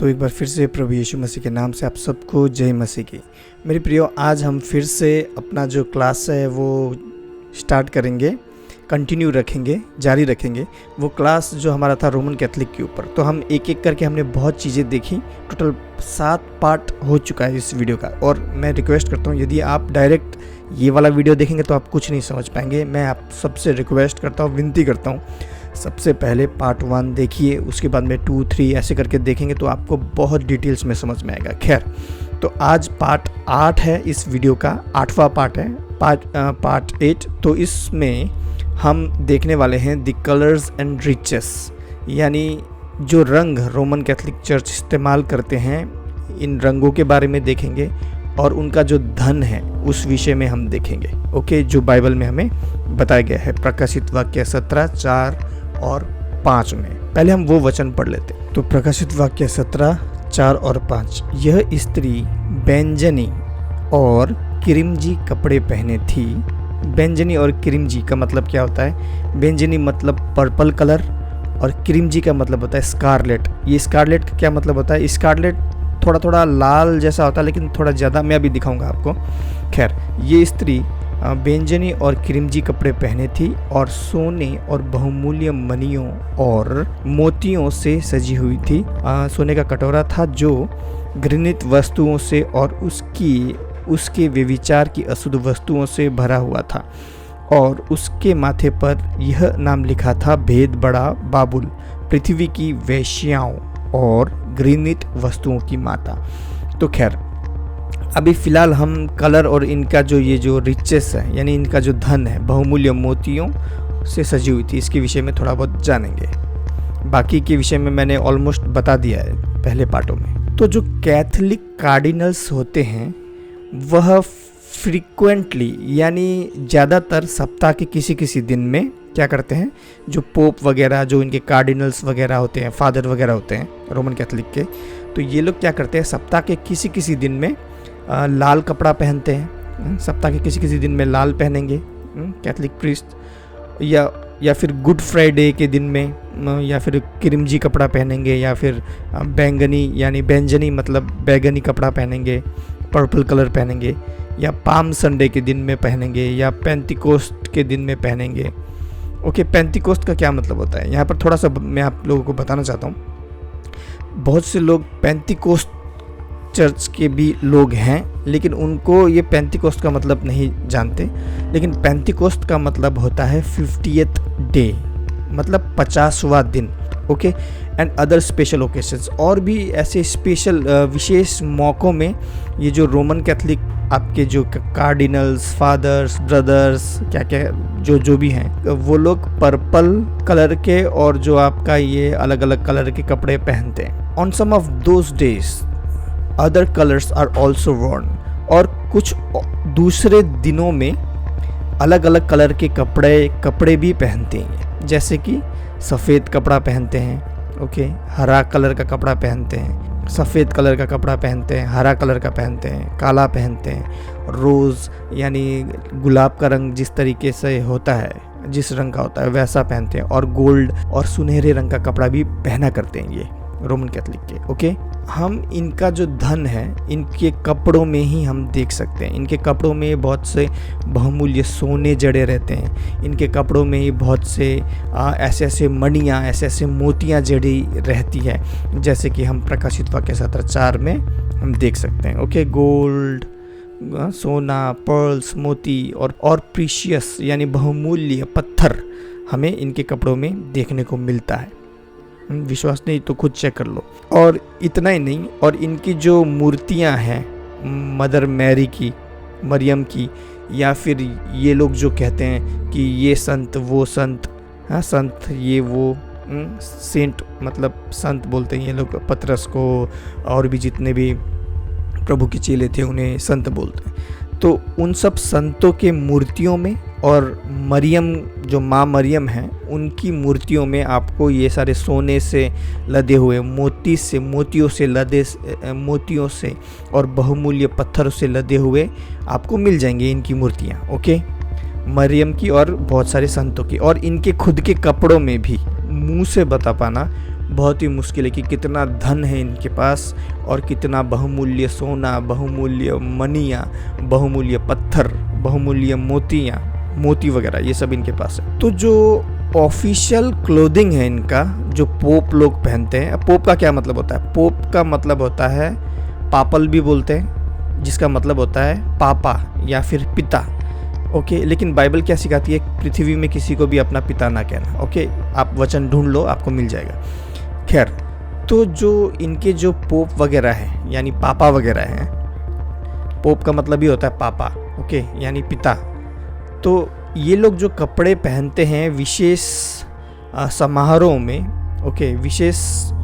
तो एक बार फिर से प्रभु यीशु मसीह के नाम से आप सबको जय मसीह की। मेरे प्रियो, आज हम फिर से अपना जो क्लास है वो स्टार्ट करेंगे, कंटिन्यू रखेंगे, जारी रखेंगे। वो क्लास जो हमारा था रोमन कैथोलिक के ऊपर, तो हम एक एक करके हमने बहुत चीज़ें देखी। टोटल 7 पार्ट हो चुका है इस वीडियो का। और मैं रिक्वेस्ट करता हूँ, यदि आप डायरेक्ट ये वाला वीडियो देखेंगे तो आप कुछ नहीं समझ पाएंगे। मैं आप सबसे रिक्वेस्ट करता हूँ, विनती करता हूँ, सबसे पहले पार्ट 1 देखिए, उसके बाद में 2, 3 ऐसे करके देखेंगे तो आपको बहुत डिटेल्स में समझ में आएगा। खैर, तो आज पार्ट 8 है इस वीडियो का, 8वां पार्ट है, पार्ट 8। तो इसमें हम देखने वाले हैं द कलर्स एंड रिचेस, यानी जो रंग रोमन कैथोलिक चर्च इस्तेमाल करते हैं, इन रंगों के बारे में देखेंगे और उनका जो धन है उस विषय में हम देखेंगे। ओके, जो बाइबल में हमें बताया गया है प्रकाशित वाक्य 17, 4 और 5 में। पहले हम वो वचन पढ़ लेते हैं। तो प्रकाशित वाक्य 17, 4 और 5, यह स्त्री बैंजनी और किरिमजी कपड़े पहने थी। बैंजनी और किरिमजी का मतलब क्या होता है? बैंजनी मतलब पर्पल कलर और किरिमजी का मतलब होता है स्कारलेट। ये स्कारलेट का क्या मतलब होता है? स्कारलेट थोड़ा थोड़ा लाल जैसा होता है, लेकिन थोड़ा ज़्यादा, मैं अभी दिखाऊंगा आपको। खैर, ये स्त्री बैंजनी और किरिमजी कपड़े पहने थी और सोने और बहुमूल्य मणियों और मोतियों से सजी हुई थी। सोने का कटोरा था जो घृणित वस्तुओं से और उसके व्यभिचार की अशुद्ध वस्तुओं से भरा हुआ था, और उसके माथे पर यह नाम लिखा था, भेद बड़ा बाबुल, पृथ्वी की वेश्याओं और घृणित वस्तुओं की माता। तो खैर, अभी फ़िलहाल हम कलर और इनका जो रिचेस है, यानी इनका जो धन है, बहुमूल्य मोतियों से सजी हुई थी, इसके विषय में थोड़ा बहुत जानेंगे। बाकी के विषय में मैंने ऑलमोस्ट बता दिया है पहले पार्टों में। तो जो कैथोलिक कार्डिनल्स होते हैं वह फ्रीक्वेंटली, यानी ज़्यादातर सप्ताह के किसी दिन में क्या करते हैं, जो पोप वगैरह, जो इनके कार्डिनल्स वगैरह होते हैं, फादर वगैरह होते हैं रोमन कैथोलिक के, तो ये लोग क्या करते हैं, सप्ताह के किसी दिन में लाल कपड़ा पहनते हैं। सप्ताह के किसी दिन में लाल पहनेंगे कैथोलिक प्रीस्ट, या फिर गुड फ्राइडे के दिन में, या फिर किरिमजी कपड़ा पहनेंगे, या फिर बैंगनी, यानी बैंजनी मतलब बैगनी कपड़ा पहनेंगे, पर्पल कलर पहनेंगे, या पाम संडे के दिन में पहनेंगे, या पेंटिकोस्ट के दिन में पहनेंगे। ओके, पेंटिकोस्ट का क्या मतलब होता है, यहाँ पर थोड़ा सा मैं आप लोगों को बताना चाहता हूँ। बहुत से लोग पेंटिकोस्ट चर्च के भी लोग हैं, लेकिन उनको ये पेंटिकोस्ट का मतलब नहीं जानते। लेकिन पेंटिकोस्ट का मतलब होता है 50th डे, मतलब 50वां दिन। Okay, and other special occasions, और भी ऐसे स्पेशल विशेष मौक़ों में ये जो रोमन कैथोलिक आपके जो कार्डिनल्स, फादर्स, ब्रदर्स, क्या क्या जो भी हैं, वो लोग पर्पल कलर के और जो आपका ये अलग अलग कलर के कपड़े पहनते हैं। On some of those days other colours are also worn, और कुछ दूसरे दिनों में अलग अलग कलर के कपड़े भी पहनते हैं, जैसे कि सफ़ेद कपड़ा पहनते हैं, ओके, हरा कलर का कपड़ा पहनते हैं, सफ़ेद कलर का कपड़ा पहनते हैं, हरा कलर का पहनते हैं, काला पहनते हैं, रोज़ यानी गुलाब का रंग जिस तरीके से होता है, जिस रंग का होता है वैसा पहनते हैं, और गोल्ड और सुनहरे रंग का कपड़ा भी पहना करते हैं ये रोमन कैथोलिक के। ओके, हम इनका जो धन है इनके कपड़ों में ही हम देख सकते हैं। इनके कपड़ों में बहुत से बहुमूल्य सोने जड़े रहते हैं। इनके कपड़ों में ही बहुत से ऐसे मणियाँ, ऐसे मोतियाँ जड़ी रहती है, जैसे कि हम प्रकाशित वाक्य 17, 4 में हम देख सकते हैं। ओके, गोल्ड, सोना, पर्ल्स, मोती और प्रीशियस यानी बहुमूल्य पत्थर हमें इनके कपड़ों में देखने को मिलता है। विश्वास नहीं तो खुद चेक कर लो। और इतना ही नहीं, और इनकी जो मूर्तियां हैं मदर मैरी की, मरियम की, या फिर ये लोग जो कहते हैं कि ये संत वो संत, हाँ संत ये वो, सेंट मतलब संत बोलते हैं ये लोग पतरस को, और भी जितने भी प्रभु के चेले थे उन्हें संत बोलते हैं। तो उन सब संतों के मूर्तियों में और मरियम, जो माँ मरियम हैं, उनकी मूर्तियों में आपको ये सारे सोने से लदे हुए, मोतियों से और बहुमूल्य पत्थरों से लदे हुए आपको मिल जाएंगे इनकी मूर्तियाँ। ओके, मरियम की और बहुत सारे संतों की। और इनके खुद के कपड़ों में भी, मुंह से बता पाना, बहुत ही मुश्किल है कि कितना धन है इनके पास और कितना बहुमूल्य सोना, बहुमूल्य मनियाँ, बहुमूल्य पत्थर, बहुमूल्य मोती वगैरह ये सब इनके पास है। तो जो ऑफिशियल क्लोथिंग है इनका, जो पोप लोग पहनते हैं, पोप का क्या मतलब होता है? पोप का मतलब होता है, पापल भी बोलते हैं, जिसका मतलब होता है पापा या फिर पिता। ओके, लेकिन बाइबल क्या सिखाती है? पृथ्वी में किसी को भी अपना पिता ना कहना। ओके, आप वचन ढूंढ लो, आपको मिल जाएगा। खैर, तो जो इनके जो पोप वगैरह हैं, यानी पापा वगैरह हैं, पोप का मतलब ही होता है पापा, ओके, यानी पिता। तो ये लोग जो कपड़े पहनते हैं विशेष समारोह में, ओके, विशेष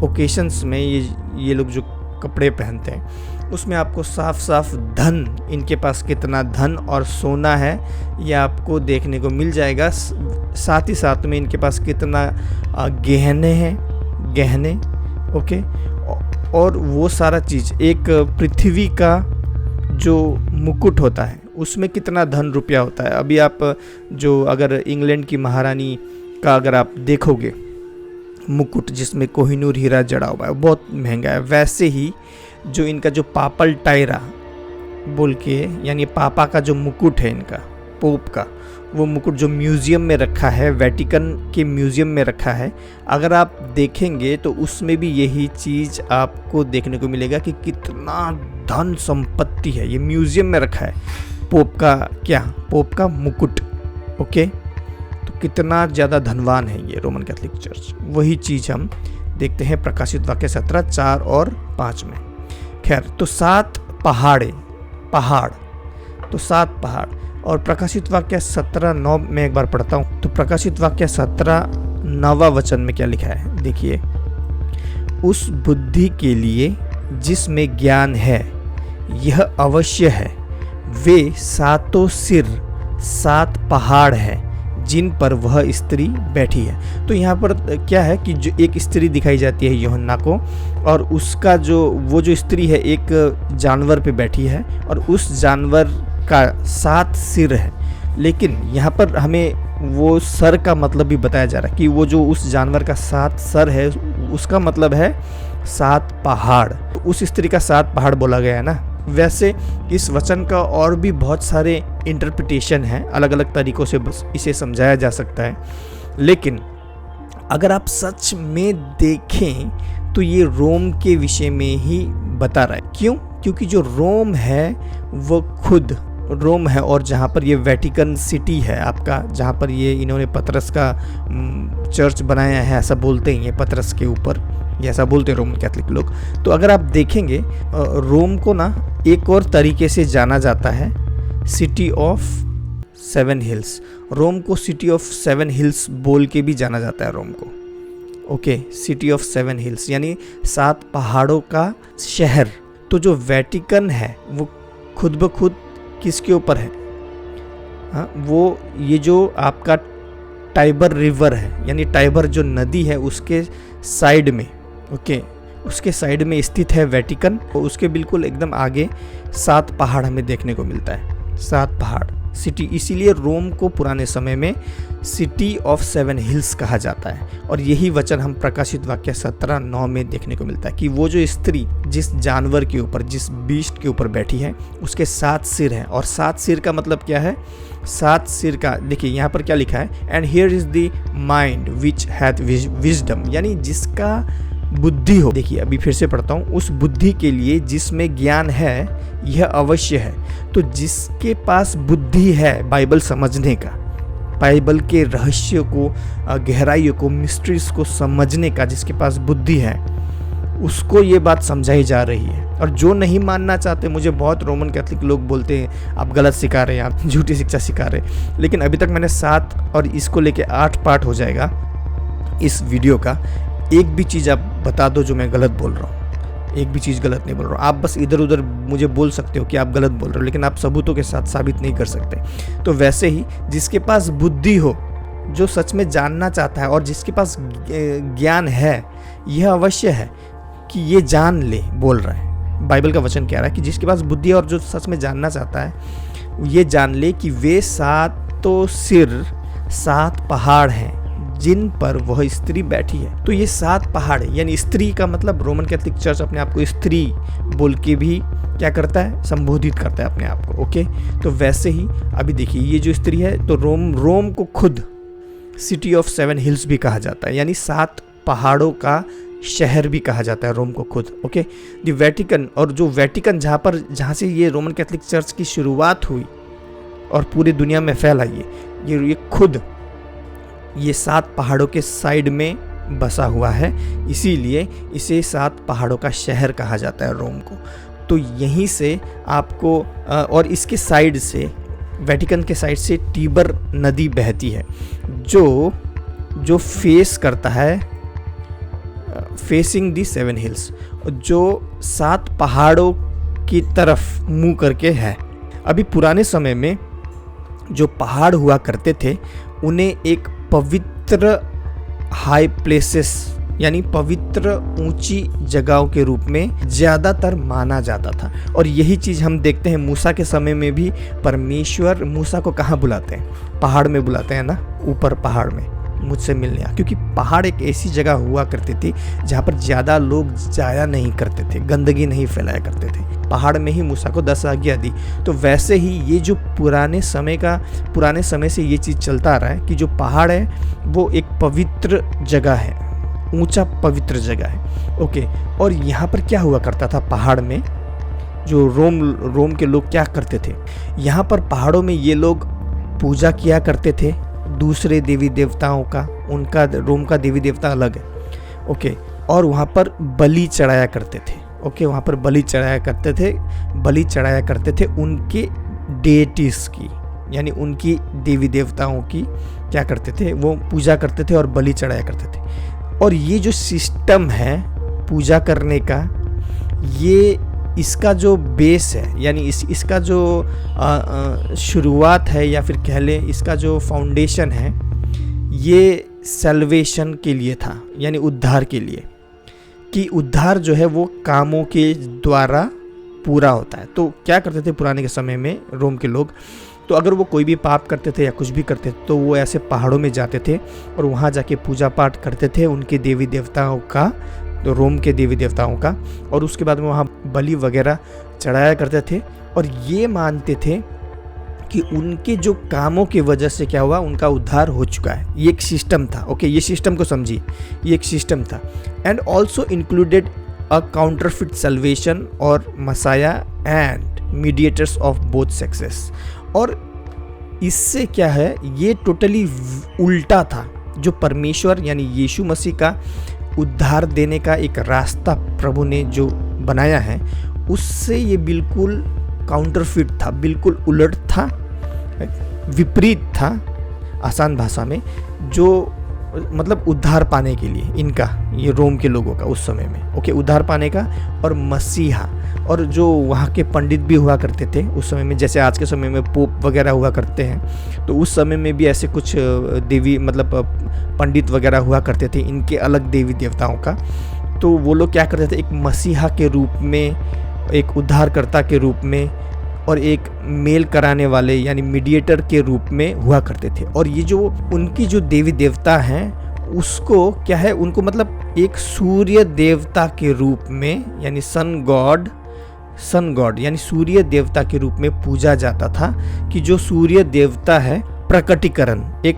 ओकेशंस में, ये लोग जो कपड़े पहनते हैं उसमें आपको साफ साफ धन, इनके पास कितना धन और सोना है ये आपको देखने को मिल जाएगा। साथ ही साथ में इनके पास कितना गहने हैं, गहने, ओके, और वो सारा चीज़, एक पृथ्वी का जो मुकुट होता है उसमें कितना धन रुपया होता है। अभी आप जो अगर इंग्लैंड की महारानी का अगर आप देखोगे मुकुट जिसमें कोहिनूर हीरा जड़ा हुआ है, बहुत महंगा है। वैसे ही जो इनका जो पापल टायरा बोल के, यानी पापा का जो मुकुट है इनका, पोप का, वो मुकुट जो म्यूज़ियम में रखा है, वेटिकन के म्यूज़ियम में रखा है, अगर आप देखेंगे तो उसमें भी यही चीज़ आपको देखने को मिलेगा कि कितना धन संपत्ति है। ये म्यूज़ियम में रखा है पोप का, क्या, पोप का मुकुट। ओके, तो कितना ज़्यादा धनवान है ये रोमन कैथोलिक चर्च। वही चीज़ हम देखते हैं प्रकाशित वाक्य 17:4 और 5 में। खैर, तो 7 पहाड़, तो 7 पहाड़। और प्रकाशित वाक्य 17:9 में एक बार पढ़ता हूँ। तो प्रकाशित वाक्य 17:9 वचन में क्या लिखा है, देखिए, उस बुद्धि के लिए जिसमें ज्ञान है यह अवश्य है, वे 7 सिर 7 पहाड़ हैं जिन पर वह स्त्री बैठी है। तो यहाँ पर क्या है कि जो एक स्त्री दिखाई जाती है यूहन्ना को, और उसका वो जो स्त्री है एक जानवर पे बैठी है, और उस जानवर का 7 सिर है। लेकिन यहाँ पर हमें वो सर का मतलब भी बताया जा रहा है कि वो जो उस जानवर का 7 सर है उसका मतलब है 7 पहाड़। तो उस स्त्री का 7 पहाड़ बोला गया है ना। वैसे इस वचन का और भी बहुत सारे इंटरप्रिटेशन हैं, अलग अलग तरीक़ों से बस इसे समझाया जा सकता है। लेकिन अगर आप सच में देखें तो ये रोम के विषय में ही बता रहा है। क्यों? क्योंकि जो रोम है वो खुद रोम है, और जहाँ पर ये वेटिकन सिटी है आपका, जहाँ पर ये इन्होंने पतरस का चर्च बनाया है, ऐसा बोलते हैं ये पतरस के ऊपर, ये ऐसा बोलते हैं रोमन कैथोलिक लोग। तो अगर आप देखेंगे रोम को ना एक और तरीके से जाना जाता है, सिटी ऑफ 7 हिल्स। रोम को सिटी ऑफ 7 हिल्स बोल के भी जाना जाता है रोम को। ओके, सिटी ऑफ 7 हिल्स यानी 7 पहाड़ों का शहर। तो जो वेटिकन है वो खुद ब खुद किसके ऊपर है? हाँ, वो ये जो आपका टाइबर रिवर है, यानी टाइबर जो नदी है उसके साइड में, ओके, उसके साइड में स्थित है वेटिकन। और उसके बिल्कुल एकदम आगे 7 पहाड़ हमें देखने को मिलता है, 7 पहाड़ सिटी। इसीलिए रोम को पुराने समय में सिटी ऑफ 7 हिल्स कहा जाता है। और यही वचन हम प्रकाशित वाक्य 17:9 में देखने को मिलता है कि वो जो स्त्री जिस जानवर के ऊपर, जिस बीस्ट के ऊपर बैठी है, उसके 7 सिर हैं। और 7 सिर का मतलब क्या है? 7 सिर का, देखिए यहाँ पर क्या लिखा है, and here is the mind which hath wisdom, यानी जिसका बुद्धि हो। देखिए अभी फिर से पढ़ता हूँ, उस बुद्धि के लिए जिसमें ज्ञान है यह अवश्य है। तो जिसके पास बुद्धि है बाइबल समझने का, बाइबल के रहस्यों को, गहराइयों को, मिस्ट्रीज को समझने का, जिसके पास बुद्धि है उसको ये बात समझाई जा रही है। और जो नहीं मानना चाहते, मुझे बहुत रोमन कैथोलिक लोग बोलते हैं आप गलत सिखा रहे हैं, आप झूठी शिक्षा सिखा रहे हैं। लेकिन अभी तक मैंने 7 और इसको लेके 8 पार्ट हो जाएगा इस वीडियो का। एक भी चीज़ आप बता दो जो मैं गलत बोल रहा हूँ, एक भी चीज़ गलत नहीं बोल रहा हूँ। आप बस इधर उधर मुझे बोल सकते हो कि आप गलत बोल रहे हो, लेकिन आप सबूतों के साथ साबित नहीं कर सकते। तो वैसे ही जिसके पास बुद्धि हो, जो सच में जानना चाहता है और जिसके पास ज्ञान है, यह अवश्य है कि ये जान ले, बोल रहा है। बाइबल का वचन कह रहा है कि जिसके पास बुद्धि है और जो सच में जानना चाहता है, ये जान ले कि वे 7 सिर 7 पहाड़ हैं जिन पर वह स्त्री बैठी है। तो ये 7 पहाड़ है, यानी स्त्री का मतलब रोमन कैथोलिक चर्च अपने आप को स्त्री बोल के भी क्या करता है, संबोधित करता है अपने आप को। ओके, तो वैसे ही अभी देखिए ये जो स्त्री है, तो रोम को खुद सिटी ऑफ 7 हिल्स भी कहा जाता है, यानी 7 पहाड़ों का शहर भी कहा जाता है रोम को खुद। ओके, द वेटिकन, और जो वेटिकन जहाँ से ये रोमन कैथोलिक चर्च की शुरुआत हुई और पूरी दुनिया में फैलाई है, ये खुद ये 7 पहाड़ों के साइड में बसा हुआ है, इसीलिए इसे 7 पहाड़ों का शहर कहा जाता है रोम को। तो यहीं से आपको और इसके साइड से, वेटिकन के साइड से टीबर नदी बहती है, जो फेस करता है, फेसिंग दी 7 हिल्स, जो 7 पहाड़ों की तरफ मुंह करके है। अभी पुराने समय में जो पहाड़ हुआ करते थे उन्हें एक पवित्र हाई प्लेसेस, यानी पवित्र ऊंची जगहों के रूप में ज़्यादातर माना जाता था। और यही चीज़ हम देखते हैं मूसा के समय में भी। परमेश्वर मूसा को कहाँ बुलाते हैं, पहाड़ में बुलाते हैं ना, ऊपर पहाड़ में मुझसे मिलने आ, क्योंकि पहाड़ एक ऐसी जगह हुआ करती थी जहाँ पर ज़्यादा लोग जाया नहीं करते थे, गंदगी नहीं फैलाया करते थे। पहाड़ में ही मूसा को 10 आज्ञा दी। तो वैसे ही ये जो पुराने समय से ये चीज़ चलता आ रहा है कि जो पहाड़ है वो एक पवित्र जगह है, ऊंचा पवित्र जगह है। ओके, और यहाँ पर क्या हुआ करता था पहाड़ में, जो रोम के लोग क्या करते थे, यहाँ पर पहाड़ों में ये लोग पूजा किया करते थे दूसरे देवी देवताओं का। उनका रोम का देवी देवता अलग है। ओके, और वहाँ पर बलि चढ़ाया करते थे। ओके, वहाँ पर बलि चढ़ाया करते थे उनके डेटीज़ की, यानी उनकी देवी देवताओं की क्या करते थे, वो पूजा करते थे और बलि चढ़ाया करते थे। और ये जो सिस्टम है पूजा करने का, ये इसका जो बेस है, यानी इसका जो शुरुआत है, या फिर कह लें इसका जो फाउंडेशन है, ये सैल्वेशन के लिए था, यानी उद्धार के लिए, कि उद्धार जो है वो कामों के द्वारा पूरा होता है। तो क्या करते थे पुराने के समय में रोम के लोग, तो अगर वो कोई भी पाप करते थे या कुछ भी करते थे तो वो ऐसे पहाड़ों में जाते थे और वहाँ जाके पूजा पाठ करते थे उनके देवी देवताओं का, तो रोम के देवी देवताओं का, और उसके बाद में वहाँ बलि वगैरह चढ़ाया करते थे। और ये मानते थे कि उनके जो कामों की वजह से क्या हुआ, उनका उद्धार हो चुका है। ये एक सिस्टम था। ओके, ये सिस्टम को समझिए, ये एक सिस्टम था। And also included a counterfeit salvation और messiah and mediators of both sexes. और इससे क्या है, ये टोटली उल्टा था। जो परमेश्वर यानी यीशु मसीह का उद्धार देने का एक रास्ता प्रभु ने जो बनाया है, उससे ये बिल्कुल काउंटरफिट था, बिल्कुल उलट था, विपरीत था, आसान भाषा में, जो मतलब उद्धार पाने के लिए इनका, ये रोम के लोगों का उस समय में, ओके, उद्धार पाने का। और मसीहा, और जो वहाँ के पंडित भी हुआ करते थे उस समय में, जैसे आज के समय में पोप वगैरह हुआ करते हैं, तो उस समय में भी ऐसे कुछ देवी मतलब पंडित वगैरह हुआ करते थे इनके अलग देवी देवताओं का। तो वो लोग क्या करते थे, एक मसीहा के रूप में, एक उद्धारकर्ता के रूप में, और एक मेल कराने वाले यानी मीडिएटर के रूप में हुआ करते थे। और ये जो उनकी जो देवी देवता हैं, उसको क्या है, उनको मतलब एक सूर्य देवता के रूप में, यानी सन गॉड यानी सूर्य देवता के रूप में पूजा जाता था। कि जो सूर्य देवता है, प्रकटीकरण, एक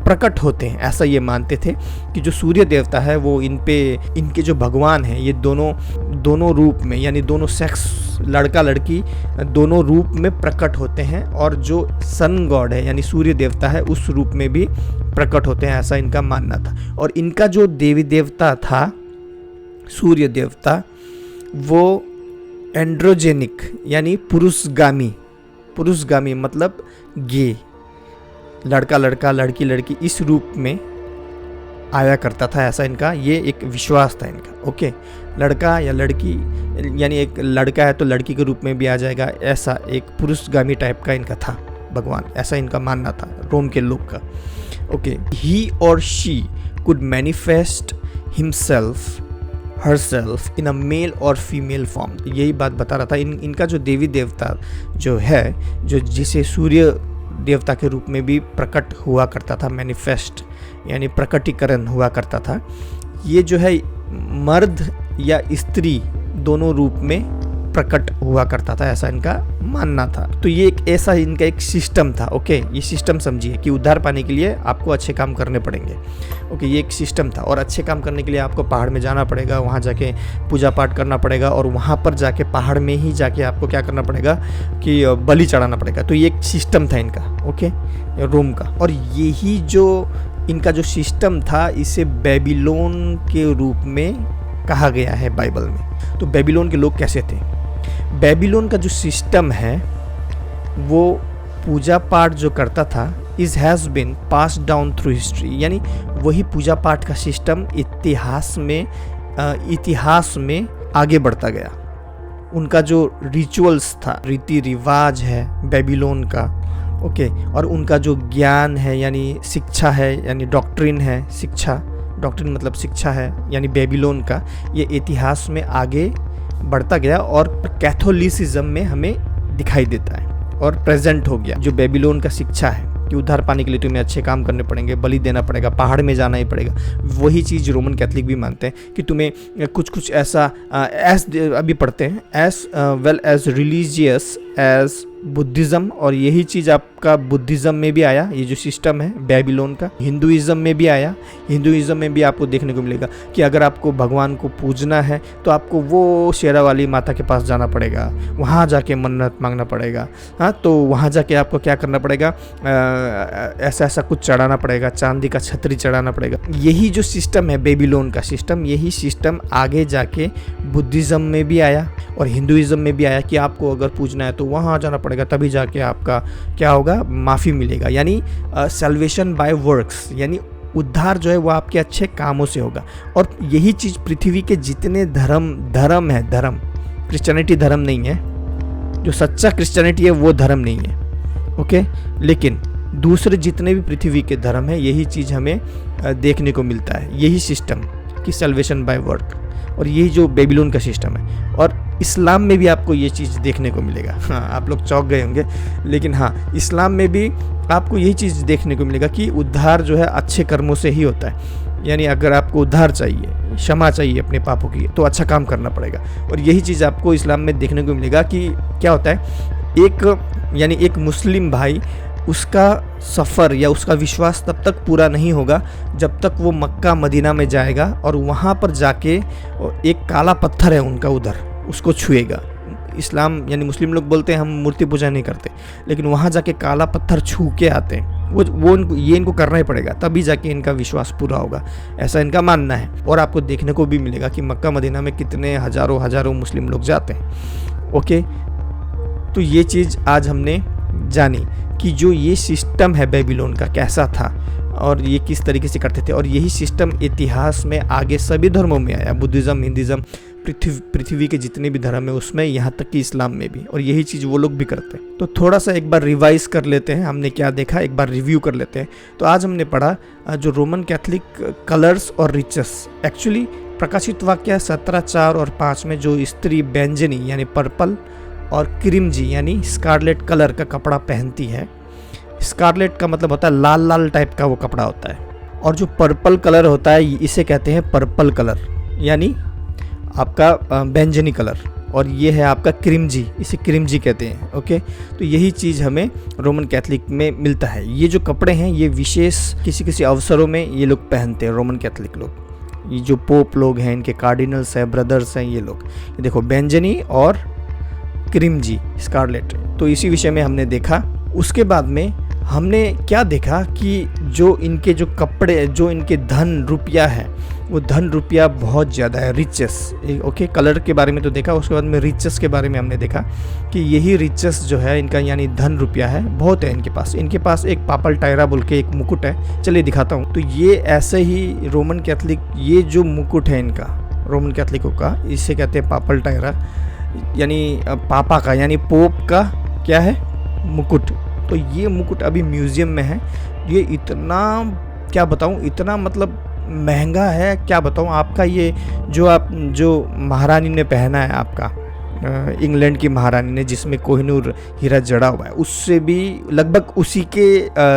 प्रकट होते हैं, ऐसा ये मानते थे कि जो सूर्य देवता है वो इनके जो भगवान हैं, ये दोनों रूप में, यानी दोनों सेक्स, लड़का लड़की दोनों रूप में प्रकट होते हैं। और जो सन गॉड है यानी सूर्य देवता है, उस रूप में भी प्रकट होते हैं, ऐसा इनका मानना था। और इनका जो देवी देवता था सूर्य देवता, वो एंड्रोजेनिक यानी पुरुषगामी मतलब गे, लड़का लड़का लड़की लड़की इस रूप में आया करता था, ऐसा इनका ये एक विश्वास था इनका। ओके, लड़का या लड़की, यानी एक लड़का है तो लड़की के रूप में भी आ जाएगा, ऐसा एक पुरुषगामी टाइप का इनका था भगवान, ऐसा इनका मानना था रोम के लोग का। ओके, ही और she could manifest himself herself in a male और फीमेल फॉर्म। यही बात बता रहा था। इनका जो देवी देवता जो है, जो जिसे सूर्य देवता के रूप में भी प्रकट हुआ करता था, मैनिफेस्ट यानी प्रकटीकरण हुआ करता था। ये जो है मर्द या स्त्री दोनों रूप में प्रकट हुआ करता था, ऐसा इनका मानना था। तो ये एक ऐसा इनका एक सिस्टम था। ओके, ये सिस्टम समझिए कि उद्धार पाने के लिए आपको अच्छे काम करने पड़ेंगे। ओके, ये एक सिस्टम था और अच्छे काम करने के लिए आपको पहाड़ में जाना पड़ेगा, वहाँ जाके पूजा पाठ करना पड़ेगा और वहाँ पर जाके पहाड़ में ही जाके आपको क्या करना पड़ेगा कि बलि चढ़ाना पड़ेगा। तो ये एक सिस्टम था इनका, ओके, रोम का। और यही जो इनका जो सिस्टम था इसे बेबीलोन के रूप में कहा गया है बाइबल में। तो बेबीलोन के लोग कैसे थे? बेबीलोन का जो सिस्टम है वो पूजा पाठ जो करता था is has been pass down through history, यानी वही पूजा पाठ का सिस्टम इतिहास में आगे बढ़ता गया। उनका जो रिचुअल्स था, रीति रिवाज है बेबीलोन का, ओके, और उनका जो ज्ञान है यानी शिक्षा है, यानी डॉक्ट्रिन है, डॉक्ट्रिन मतलब शिक्षा है, यानी बेबीलोन का, ये इतिहास में आगे बढ़ता गया और कैथोलिसिज्म में हमें दिखाई देता है और प्रेजेंट हो गया। जो बेबीलोन का शिक्षा है कि उद्धार पाने के लिए तुम्हें अच्छे काम करने पड़ेंगे, बलि देना पड़ेगा, पहाड़ में जाना ही पड़ेगा, वही चीज़ रोमन कैथलिक भी मानते हैं कि तुम्हें कुछ ऐसा अभी पढ़ते हैं as well as religious as Buddhism, और यही चीज़ आपका बुद्धिज़्म में भी आया, ये जो सिस्टम है बेबीलोन का। हिंदुइज़्म में भी आया, हिंदुइज़्म में भी आपको देखने को मिलेगा कि अगर आपको भगवान को पूजना है तो आपको वो शेरा वाली माता के पास जाना पड़ेगा, वहाँ जाके मन्नत मांगना पड़ेगा। हाँ, तो वहाँ जाके आपको क्या करना पड़ेगा, ऐसा कुछ चढ़ाना पड़ेगा, चांदी का छतरी चढ़ाना पड़ेगा। यही जो सिस्टम है बेबीलोन का सिस्टम, यही सिस्टम आगे जाके बुद्धिज़्म में भी आया और हिंदुइज़्म में भी आया कि आपको अगर पूजना है तो वहाँ जाना पड़ेगा, तभी जाके आपका क्या होगा, माफ़ी मिलेगा, यानी सैल्वेशन बाय वर्क्स, यानी उद्धार जो है वो आपके अच्छे कामों से होगा। और यही चीज़ पृथ्वी के जितने धर्म है, क्रिश्चियनिटी धर्म नहीं है, जो सच्चा क्रिश्चियनिटी है वो धर्म नहीं है, ओके, लेकिन दूसरे जितने भी पृथ्वी के धर्म है यही चीज़ हमें देखने को मिलता है, यही सिस्टम कि सैल्वेशन बाय वर्क, और यही जो बेबीलोन का सिस्टम है। और इस्लाम में भी आपको ये चीज़ देखने को मिलेगा। हाँ, आप लोग चौंक गए होंगे, लेकिन हाँ, इस्लाम में भी आपको यही चीज़ देखने को मिलेगा कि उद्धार जो है अच्छे कर्मों से ही होता है। यानी अगर आपको उद्धार चाहिए, क्षमा चाहिए अपने पापों की, तो अच्छा काम करना पड़ेगा। और यही चीज़ आपको इस्लाम में देखने को मिलेगा कि क्या होता है, एक मुस्लिम भाई, उसका सफ़र या उसका विश्वास तब तक पूरा नहीं होगा जब तक वो मक्का मदीना में जाएगा और वहाँ पर जाके एक काला पत्थर है उनका, उधर उसको छुएगा। इस्लाम यानी मुस्लिम लोग बोलते हैं हम मूर्ति पूजा नहीं करते, लेकिन वहाँ जाके काला पत्थर छू के आते हैं, ये इनको करना ही पड़ेगा, तभी जाके इनका विश्वास पूरा होगा, ऐसा इनका मानना है। और आपको देखने को भी मिलेगा कि मक्का मदीना में कितने हज़ारों मुस्लिम लोग जाते हैं। ओके, तो ये चीज़ आज हमने जानी कि जो ये सिस्टम है बेबीलोन का कैसा था और ये किस तरीके से करते थे, और यही सिस्टम इतिहास में आगे सभी धर्मों में आया, बुद्धिज़्म, हिंदुइज़्म, पृथ्वी के जितने भी धर्म है उसमें, यहाँ तक कि इस्लाम में भी, और यही चीज़ वो लोग भी करते हैं। तो थोड़ा सा एक बार रिवाइज कर लेते हैं, हमने क्या देखा एक बार रिव्यू कर लेते हैं। तो आज हमने पढ़ा जो रोमन कैथलिक कलर्स और रिचेस, एक्चुअली प्रकाशित वाक्य 17:4 और 5 में जो स्त्री बैंजनी यानी पर्पल और क्रीमजी यानी स्कारलेट कलर का कपड़ा पहनती है, स्कारलेट का मतलब होता है लाल लाल टाइप का वो कपड़ा होता है, और जो पर्पल कलर होता है इसे कहते हैं पर्पल कलर, यानी आपका बैंजनी कलर, और ये है आपका क्रीमजी, इसे क्रीमजी कहते हैं। ओके, तो यही चीज़ हमें रोमन कैथलिक में मिलता है। ये जो कपड़े हैं ये विशेष किसी अवसरों में ये लोग पहनते हैं रोमन कैथलिक लोग। ये जो पोप लोग हैं, इनके कार्डिनल्स हैं, ब्रदर्स हैं, ये लोग, ये देखो बैंजनी और क्रीमजी, स्कारलेट। तो इसी विषय में हमने देखा। उसके बाद में हमने क्या देखा कि जो इनके जो कपड़े, जो इनके धन रुपया है, वो धन रुपया बहुत ज़्यादा है, रिचेस। ओके, कलर के बारे में तो देखा, उसके बाद में रिचेस के बारे में हमने देखा कि यही रिचेस जो है इनका, यानी धन रुपया है, बहुत है इनके पास एक पापल टायरा बोल के एक मुकुट है, चलिए दिखाता हूँ। तो ये ऐसे ही रोमन कैथलिक, ये जो मुकुट है इनका रोमन कैथलिकों का, इसे कहते हैं पापल टायरा, यानी पापा का, यानी पोप का क्या है, मुकुट। तो ये मुकुट अभी म्यूज़ियम में है। ये इतना, क्या बताऊँ, इतना मतलब महंगा है, क्या बताऊँ आपका। ये जो महारानी ने पहना है, आपका इंग्लैंड की महारानी ने, जिसमें कोहिनूर हीरा जड़ा हुआ है, उससे भी लगभग उसी के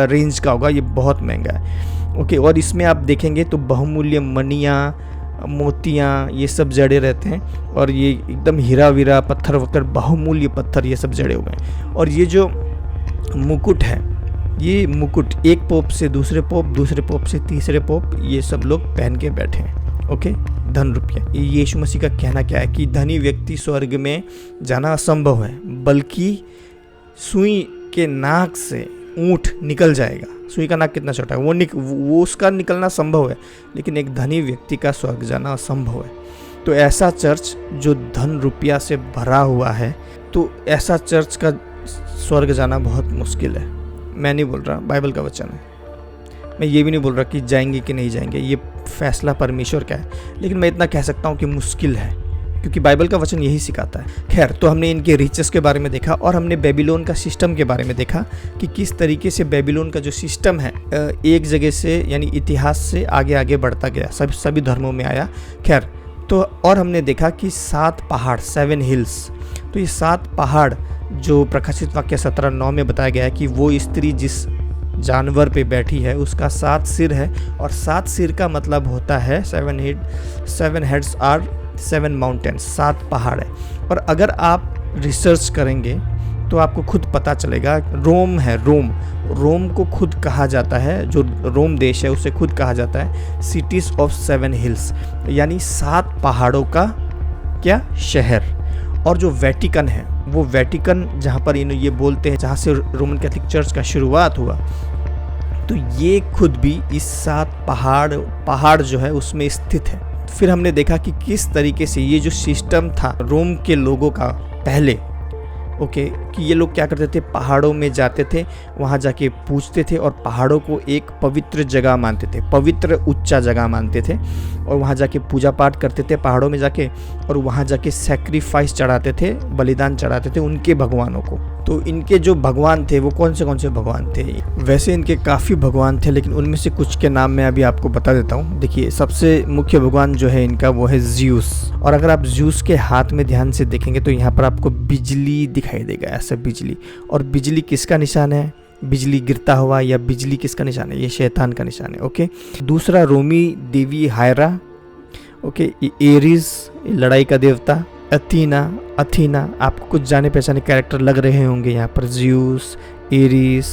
रेंज का होगा। ये बहुत महंगा है। ओके, और इसमें आप देखेंगे तो बहुमूल्य मणियाँ, मोतियाँ, ये सब जड़े रहते हैं, और ये एकदम हीरा वीरा पत्थर वत्थर, बहुमूल्य पत्थर ये सब जड़े हुए हैं। और ये जो मुकुट है, ये मुकुट एक पोप से दूसरे पोप, दूसरे पोप से तीसरे पोप, ये सब लोग पहन के बैठे हैं। ओके, धन रुपया। यीशु मसीह का कहना क्या है कि धनी व्यक्ति स्वर्ग में जाना असंभव है, बल्कि सुई के नाक से ऊँट निकल जाएगा। सुई का नाक कितना छोटा है, वो उसका निकलना संभव है, लेकिन एक धनी व्यक्ति का स्वर्ग जाना असंभव है। तो ऐसा चर्च जो धन रुपया से भरा हुआ है, तो ऐसा चर्च का स्वर्ग जाना बहुत मुश्किल है। मैं नहीं बोल रहा, बाइबल का वचन है। मैं ये भी नहीं बोल रहा कि जाएंगे कि नहीं जाएंगे, ये फैसला परमेश्वर का है, लेकिन मैं इतना कह सकता हूँ कि मुश्किल है, क्योंकि बाइबल का वचन यही सिखाता है। खैर, तो हमने इनके रिचेस के बारे में देखा, और हमने बेबीलोन का सिस्टम के बारे में देखा कि किस तरीके से बेबीलोन का जो सिस्टम है एक जगह से, यानी इतिहास से आगे आगे बढ़ता गया, सभी धर्मों में आया। खैर, तो और हमने देखा कि 7 पहाड़, 7 हिल्स, तो ये 7 पहाड़ जो प्रकाशित वाक्य 17:9 में बताया गया है कि वो स्त्री जिस जानवर पे बैठी है उसका 7 सिर है, और 7 सिर का मतलब होता है 7 हेड्स आर 7 माउंटेन्स, 7 पहाड़ है। और अगर आप रिसर्च करेंगे तो आपको खुद पता चलेगा। रोम है, रोम को खुद कहा जाता है, जो रोम देश है उसे खुद कहा जाता है सिटीज ऑफ 7 हिल्स, यानी 7 पहाड़ों का क्या शहर। और जो वेटिकन है, वो वेटिकन जहाँ पर ये बोलते हैं, जहाँ से रोमन कैथोलिक चर्च का शुरुआत हुआ, तो ये खुद भी इस 7 पहाड़ जो है उसमें स्थित है। फिर हमने देखा कि किस तरीके से ये जो सिस्टम था रोम के लोगों का पहले, ओके, कि ये लोग क्या करते थे, पहाड़ों में जाते थे, वहाँ जाके पूजते थे, और पहाड़ों को एक पवित्र जगह मानते थे, पवित्र उच्चा जगह मानते थे, और वहाँ जाके पूजा पाठ करते थे पहाड़ों में जाके, और वहाँ जाके सैक्रिफाइस चढ़ाते थे, बलिदान चढ़ाते थे उनके भगवानों को। तो इनके जो भगवान थे वो कौन से भगवान थे? वैसे इनके काफ़ी भगवान थे, लेकिन उनमें से कुछ के नाम मैं अभी आपको बता देता हूँ। देखिए, सबसे मुख्य भगवान जो है इनका वो है ज़्यूस, और अगर आप ज़्यूस के हाथ में ध्यान से देखेंगे तो यहाँ पर आपको बिजली दिखाई देगा, ऐसा बिजली। और बिजली किसका निशान है? बिजली गिरता हुआ, या बिजली किसका निशान है? ये शैतान का निशान है। ओके, दूसरा रोमी देवी हायरा, ओके, एरीज लड़ाई का देवता, अथीना, आपको कुछ जाने पहचाने कैरेक्टर लग रहे होंगे यहाँ पर, ज़्यूस, एरीज,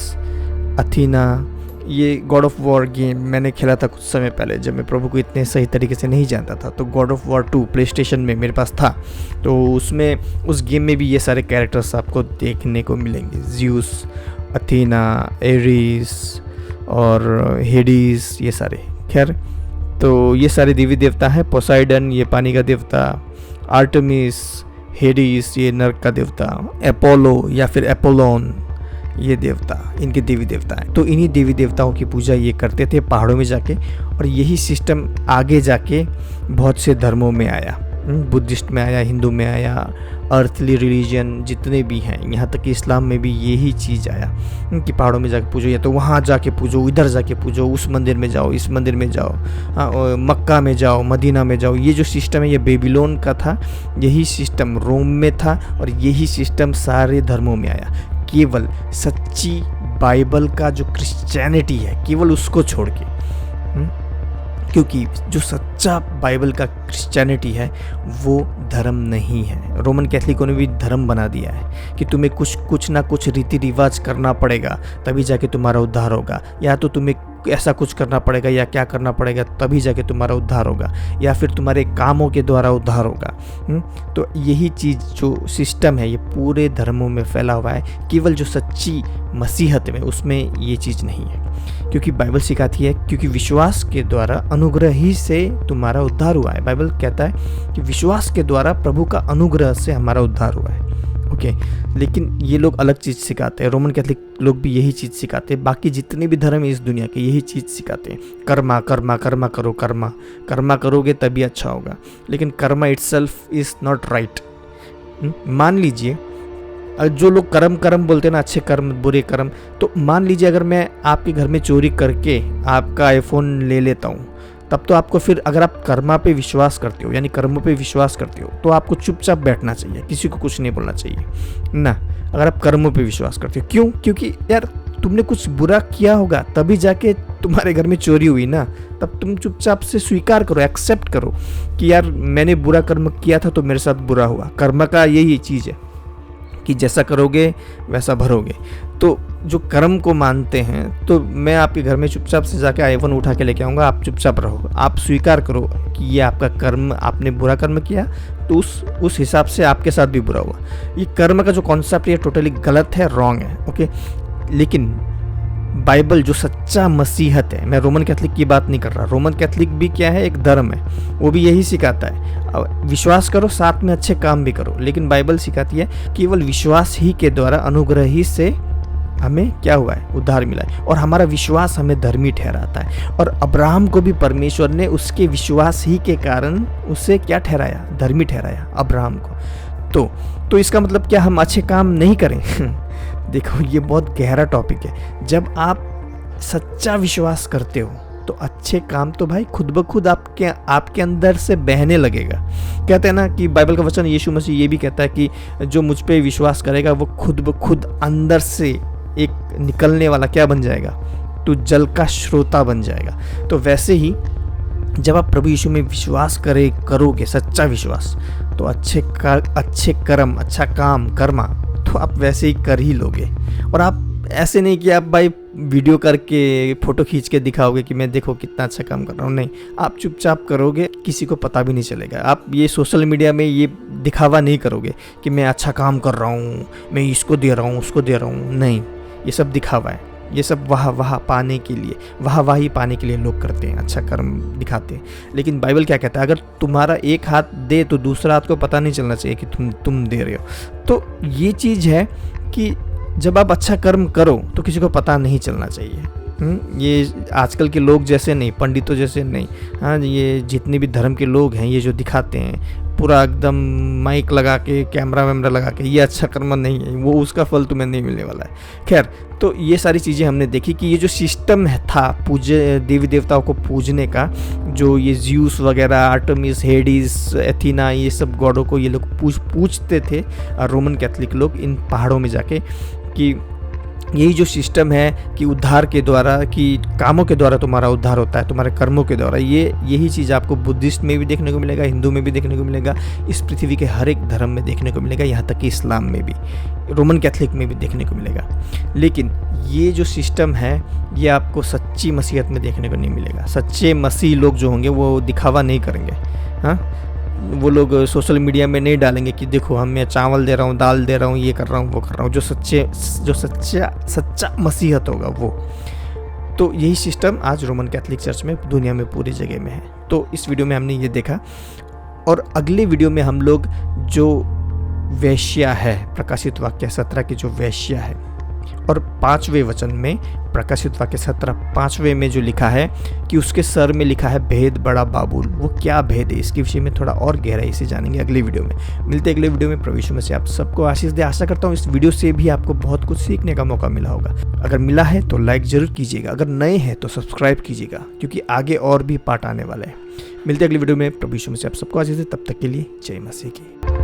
अथीना। ये गॉड ऑफ वॉर गेम मैंने खेला था कुछ समय पहले, जब मैं प्रभु को इतने सही तरीके से नहीं जानता था, तो God of war 2 play station में मेरे पास था, तो उसमें उस गेम में भी ये सारे कैरेक्टर्स आपको देखने को मिलेंगे, ज़्यूस, अथीना, एरीज और हेडीज, ये सारे। खैर, तो ये सारे देवी देवता हैं। पोसाइडन, ये पानी का देवता, आर्टेमिस, हेडीस, ये नर्क का देवता, एपोलो या फिर एपोलोन, ये देवता, इनके देवी देवता हैं। तो इन्हीं देवी देवताओं की पूजा ये करते थे पहाड़ों में जाके, और यही सिस्टम आगे जाके बहुत से धर्मों में आया, बुद्धिस्ट में आया, हिंदू में आया, अर्थली रिलीजन जितने भी हैं, यहाँ तक कि इस्लाम में भी यही चीज़ आया कि पहाड़ों में जाके पूजो, या तो वहाँ जाके पूजो, इधर जाके पूजो, उस मंदिर में जाओ, इस मंदिर में जाओ, हाँ, मक्का में जाओ, मदीना में जाओ। ये जो सिस्टम है ये बेबीलोन का था, यही सिस्टम रोम में था, और यही सिस्टम सारे धर्मों में आया। केवल सच्ची बाइबल का जो क्रिश्चियनिटी है, केवल उसको छोड़ के, क्योंकि जो सच्चा बाइबल का क्रिश्चियनिटी है वो धर्म नहीं है। रोमन कैथोलिकों ने भी धर्म बना दिया है कि तुम्हें कुछ ना कुछ रीति रिवाज करना पड़ेगा तभी जाके तुम्हारा उद्धार होगा, या तो तुम्हें ऐसा कुछ करना पड़ेगा या क्या करना पड़ेगा तभी जाके तुम्हारा उद्धार होगा, या फिर तुम्हारे कामों के द्वारा उद्धार होगा। तो यही चीज़ जो सिस्टम है ये पूरे धर्मों में फैला हुआ है, केवल जो सच्ची मसीहत में उसमें ये चीज़ नहीं है। क्योंकि बाइबल सिखाती है, क्योंकि विश्वास के द्वारा अनुग्रह ही से तुम्हारा उद्धार हुआ है। बाइबल कहता है कि विश्वास के द्वारा प्रभु का अनुग्रह से हमारा उद्धार हुआ है। ओके, लेकिन ये लोग अलग चीज़ सिखाते हैं। रोमन कैथोलिक लोग भी यही चीज़ सिखाते हैं, बाकी जितने भी धर्म है इस दुनिया के यही चीज़ सिखाते हैं। कर्मा कर्मा कर्मा करो, कर्मा करोगे तभी अच्छा होगा, लेकिन Karma itself is not right. मान लीजिए जो लोग कर्म बोलते हैं ना, अच्छे कर्म बुरे कर्म, तो मान लीजिए अगर मैं आपके घर में चोरी करके आपका आईफोन ले लेता हूँ, तब तो आपको फिर, अगर आप कर्मा पे विश्वास करते हो यानी कर्मों पे विश्वास करते हो, तो आपको चुपचाप बैठना चाहिए, किसी को कुछ नहीं बोलना चाहिए ना, अगर आप कर्मों पे विश्वास करते हो। क्यों? क्योंकि यार तुमने कुछ बुरा किया होगा तभी जाके तुम्हारे घर में चोरी हुई ना, तब तुम चुपचाप से स्वीकार करो, एक्सेप्ट करो कि यार मैंने बुरा कर्म किया था तो मेरे साथ बुरा हुआ। कर्म का यही चीज़ है कि जैसा करोगे वैसा भरोगे। तो जो कर्म को मानते हैं, तो मैं आपके घर में चुपचाप से जाके आईफोन उठा के लेके आऊँगा, आप चुपचाप रहो, आप स्वीकार करो कि ये आपका कर्म, आपने बुरा कर्म किया तो उस हिसाब से आपके साथ भी बुरा हुआ। ये कर्म का जो कॉन्सेप्ट, ये टोटली गलत है, रॉन्ग है, ओके। लेकिन बाइबल जो सच्चा मसीहत है, मैं रोमन कैथलिक की बात नहीं कर रहा, रोमन कैथलिक भी क्या है, एक धर्म है, वो भी यही सिखाता है, विश्वास करो साथ में अच्छे काम भी करो। लेकिन बाइबल सिखाती है केवल विश्वास ही के द्वारा, अनुग्रह ही से हमें क्या हुआ है, उद्धार मिला है, और हमारा विश्वास हमें धर्मी ठहराता है। और अब्राहम को भी परमेश्वर ने उसके विश्वास ही के कारण उसे क्या ठहराया, धर्मी ठहराया अब्राहम को। तो इसका मतलब क्या हम अच्छे काम नहीं करें? देखो ये बहुत गहरा टॉपिक है। जब आप सच्चा विश्वास करते हो तो अच्छे काम तो भाई खुद ब खुद आपके अंदर से बहने लगेगा। कहते हैं ना कि बाइबल का वचन, यीशु मसीह ये भी कहता है कि जो मुझ पे विश्वास करेगा वो खुद ब खुद अंदर से एक निकलने वाला क्या बन जाएगा, तो जल का श्रोता बन जाएगा। तो वैसे ही जब आप प्रभु यीशु में विश्वास करोगे, सच्चा विश्वास, तो अच्छे कर्म, अच्छा काम, कर्मा तो आप वैसे ही कर ही लोगे। और आप ऐसे नहीं कि आप भाई वीडियो करके फ़ोटो खींच के दिखाओगे कि मैं देखो कितना अच्छा काम कर रहा हूँ, नहीं, आप चुपचाप करोगे, किसी को पता भी नहीं चलेगा। आप ये सोशल मीडिया में ये दिखावा नहीं करोगे कि मैं अच्छा काम कर रहा हूँ, मैं इसको दे रहा हूँ, उसको दे रहा हूँ, नहीं, ये सब दिखावा है। ये सब वाही पाने के लिए लोग करते हैं, अच्छा कर्म दिखाते हैं। लेकिन बाइबल क्या कहता है, अगर तुम्हारा एक हाथ दे तो दूसरा हाथ को पता नहीं चलना चाहिए कि तुम दे रहे हो। तो ये चीज़ है कि जब आप अच्छा कर्म करो तो किसी को पता नहीं चलना चाहिए। ये आजकल के लोग जैसे नहीं, पंडितों जैसे नहीं, हाँ, ये जितने भी धर्म के लोग हैं, ये जो दिखाते हैं पूरा एकदम माइक लगा के, कैमरा वैमरा लगा के, ये अच्छा कर्म नहीं है, वो उसका फल तुम्हें नहीं मिलने वाला है। खैर, तो ये सारी चीज़ें हमने देखी कि ये जो सिस्टम था देवी देवताओं को पूजने का, जो ये ज्यूस वगैरह, आर्टेमिस, हेडिस, एथीना, ये सब गॉडों को ये लोग पूजते थे रोमन कैथलिक लोग इन पहाड़ों में जाके, कि यही जो सिस्टम है कि उद्धार के द्वारा, कि कामों के द्वारा तुम्हारा उद्धार होता है, तुम्हारे कर्मों के द्वारा, यही चीज़ आपको बुद्धिस्ट में भी देखने को मिलेगा, हिंदू में भी देखने को मिलेगा, इस पृथ्वी के हर एक धर्म में देखने को मिलेगा, यहाँ तक कि इस्लाम में भी, रोमन कैथलिक में भी देखने को मिलेगा। लेकिन ये जो सिस्टम है ये आपको सच्ची मसीहत में देखने को नहीं मिलेगा। सच्चे मसीह लोग जो होंगे वो दिखावा नहीं करेंगे, हाँ, वो लोग सोशल मीडिया में नहीं डालेंगे कि देखो हम मैं चावल दे रहा हूँ, दाल दे रहा हूँ, ये कर रहा हूँ, वो कर रहा हूँ। जो सच्चा मसीहत होगा वो। तो यही सिस्टम आज रोमन कैथलिक चर्च में दुनिया में पूरी जगह में है। तो इस वीडियो में हमने ये देखा, और अगले वीडियो में हम लोग जो वेश्या है, प्रकाशित वाक्य 17 की जो वेश्या है, और 5वें वचन में प्रकाशित वाक्य 17 5वें में जो लिखा है कि उसके सर में लिखा है भेद बड़ा बाबुल, वो क्या भेद है, इसके विषय में थोड़ा और गहराई से जानेंगे अगले वीडियो में। मिलते हैं अगले वीडियो में। प्रभु यीशु मसीह आप सबको आशीष दे। आशा करता हूँ इस वीडियो से भी आपको बहुत कुछ सीखने का मौका मिला होगा। अगर मिला है तो लाइक जरूर कीजिएगा, अगर नए हैं तो सब्सक्राइब कीजिएगा, क्योंकि आगे और भी पार्ट आने वाले हैं। मिलते हैं अगले वीडियो में। प्रभु यीशु मसीह आप सबको आशीष दे। तब तक के लिए जय मसीह की।